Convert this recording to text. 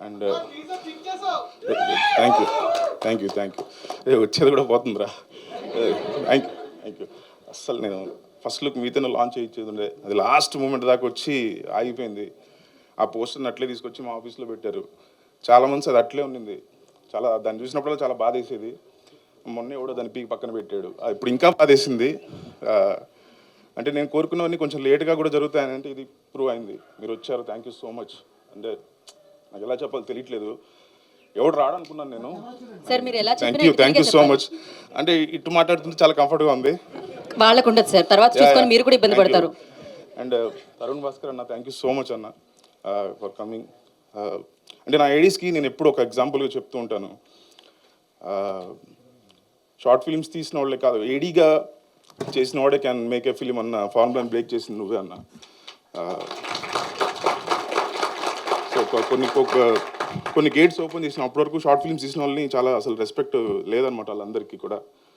And thank you వచ్చేది కూడా పోతుందిరా. Thank you. అస్సలు నేను ఫస్ట్ లుక్ మీతోనే లాంచ్ చేయించేది ఉండే, అది లాస్ట్ మూమెంట్ దాకా వచ్చి ఆగిపోయింది. ఆ పోస్టర్ని అట్లే తీసుకొచ్చి మా ఆఫీస్లో పెట్టారు. చాలా మంది అది అట్లే ఉండింది. చాలా దాన్ని చూసినప్పుడు చాలా బాధ వేసేది. మొన్న ఎవడో దాన్ని పీకి పక్కన పెట్టాడు, ఇప్పుడు ఇంకా బాధ వేసింది. అంటే నేను కోరుకున్నవన్నీ కొంచెం లేట్గా కూడా జరుగుతాయని అంటే ఇది ప్రూవ్ అయింది. మీరు వచ్చారు, థ్యాంక్ యూ సో మచ్. అంటే నాకు ఎలా చెప్పాలో తెలియట్లేదు, ఎవడు రాడనుకున్నాను నేను. సార్ మీరు ఎలా థ్యాంక్ యూ సో మచ్. అంటే ఇటు మాట్లాడుతుంటే చాలా కంఫర్ట్గా ఉంది. వాళ్ళకు ఉండదు సార్, తర్వాత చూసుకొని మీరు కూడా ఇబ్బంది పడతారు. అండ్ తరుణ్ భాస్కర్ అన్న, థ్యాంక్ యూ సో మచ్ అన్న ఫర్ కమింగ్. అంటే నా ఐడీస్కి నేను ఎప్పుడు ఒక ఎగ్జాంపుల్గా చెప్తూ ఉంటాను. షార్ట్ ఫిల్మ్స్ తీసిన వాళ్ళే కాదు, ఏడీగా చేసిన వాడే క్యాన్ మేక్ ఏ ఫిలిం అన్న ఫార్ములాని బ్రేక్ చేసింది నువ్వే అన్న. సో కొన్ని గేట్స్ ఓపెన్ చేసిన అప్పటి వరకు షార్ట్ ఫిల్మ్స్ తీసిన వాళ్ళని చాలా అసలు రెస్పెక్ట్ లేదనమాట వాళ్ళందరికీ కూడా.